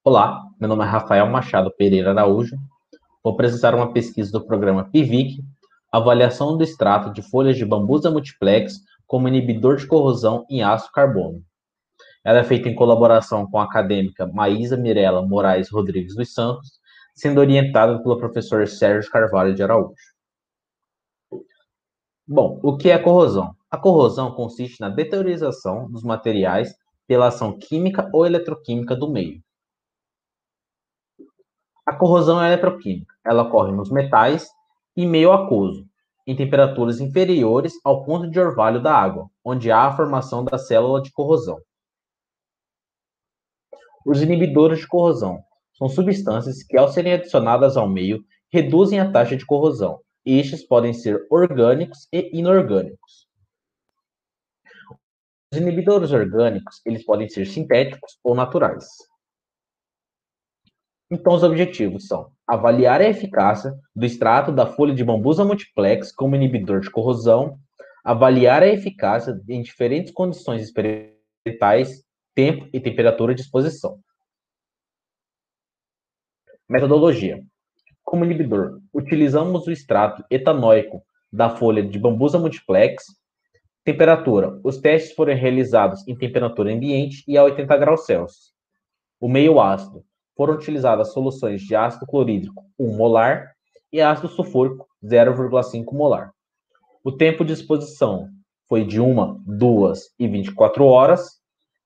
Olá, meu nome é Rafael Machado Pereira Araújo. Vou apresentar uma pesquisa do programa PIVIC, avaliação do extrato de folhas de bambusa multiplex como inibidor de corrosão em ácido carbono. Ela é feita em colaboração com a acadêmica Maísa Mirella Moraes Rodrigues dos Santos, sendo orientada pelo professor Sérgio Carvalho de Araújo. Bom, o que é corrosão? A corrosão consiste na deteriorização dos materiais pela ação química ou eletroquímica do meio. A corrosão é eletroquímica. Ela ocorre nos metais e meio aquoso, em temperaturas inferiores ao ponto de orvalho da água, onde há a formação da célula de corrosão. Os inibidores de corrosão são substâncias que, ao serem adicionadas ao meio, reduzem a taxa de corrosão. Estes podem ser orgânicos e inorgânicos. Os inibidores orgânicos, eles podem ser sintéticos ou naturais. Então, os objetivos são avaliar a eficácia do extrato da folha de bambusa multiplex como inibidor de corrosão, avaliar a eficácia em diferentes condições experimentais, tempo e temperatura de exposição. Metodologia. Como inibidor, utilizamos o extrato etanóico da folha de bambusa multiplex. Temperatura. Os testes foram realizados em temperatura ambiente e a 80 graus Celsius. O meio ácido. Foram utilizadas soluções de ácido clorídrico 1 molar e ácido sulfúrico 0,5 molar. O tempo de exposição foi de 1, 2 e 24 horas.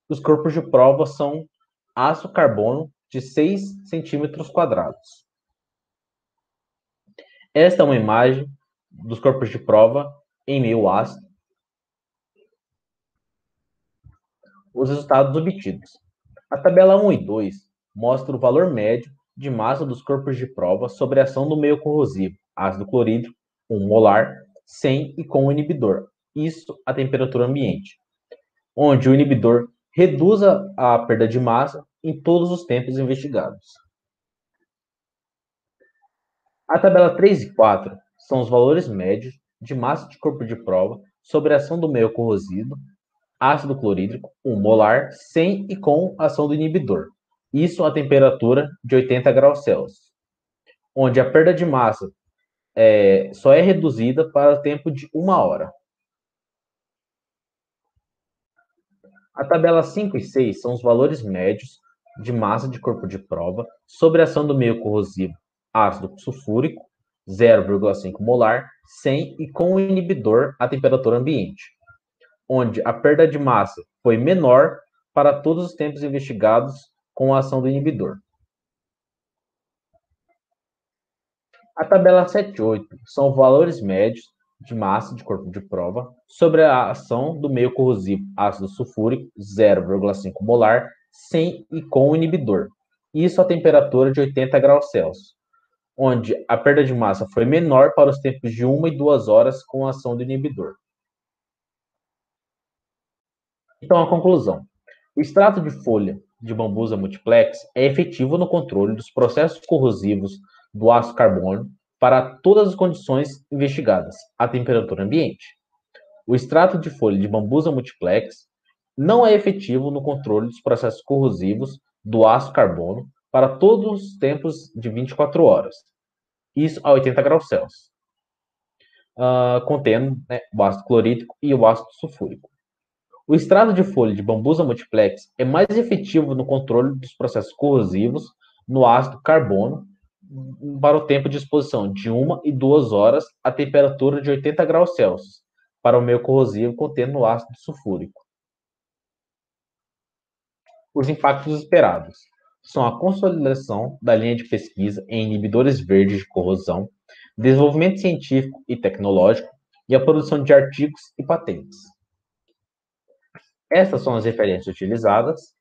Os corpos de prova são aço carbono de 6 centímetros quadrados. Esta é uma imagem dos corpos de prova em meio ácido. Os resultados obtidos. A tabela 1 e 2 mostra o valor médio de massa dos corpos de prova sobre a ação do meio corrosivo, ácido clorídrico, 1 molar, sem e com o inibidor, isso a temperatura ambiente, onde o inibidor reduz a perda de massa em todos os tempos investigados. A tabela 3 e 4 são os valores médios de massa de corpo de prova sobre a ação do meio corrosivo, ácido clorídrico, 1 molar, sem e com ação do inibidor, isso a temperatura de 80 graus Celsius, onde a perda de massa só é reduzida para o tempo de 1 hora. A tabela 5 e 6 são os valores médios de massa de corpo de prova sobre a ação do meio corrosivo, ácido sulfúrico, 0,5 molar, sem e com o inibidor a temperatura ambiente, onde a perda de massa foi menor para todos os tempos investigados com a ação do inibidor. A tabela 7 e 8 são valores médios de massa de corpo de prova sobre a ação do meio corrosivo ácido sulfúrico 0,5 molar sem e com o inibidor. Isso a temperatura de 80 graus Celsius, onde a perda de massa foi menor para os tempos de 1 e 2 horas com a ação do inibidor. Então, a conclusão. O extrato de folha de bambusa multiplex é efetivo no controle dos processos corrosivos do ácido carbono para todas as condições investigadas, à temperatura ambiente. O extrato de folha de bambusa multiplex não é efetivo no controle dos processos corrosivos do ácido carbono para todos os tempos de 24 horas, isso a 80 graus Celsius, contendo o ácido clorídrico e o ácido sulfúrico. O extrato de folha de bambusa multiplex é mais efetivo no controle dos processos corrosivos no ácido carbono para o tempo de exposição de 1 e 2 horas a temperatura de 80 graus Celsius para o meio corrosivo contendo ácido sulfúrico. Os impactos esperados são a consolidação da linha de pesquisa em inibidores verdes de corrosão, desenvolvimento científico e tecnológico e a produção de artigos e patentes. Essas são as referências utilizadas.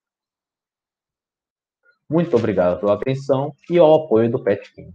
Muito obrigado pela atenção e ao apoio do PetKing.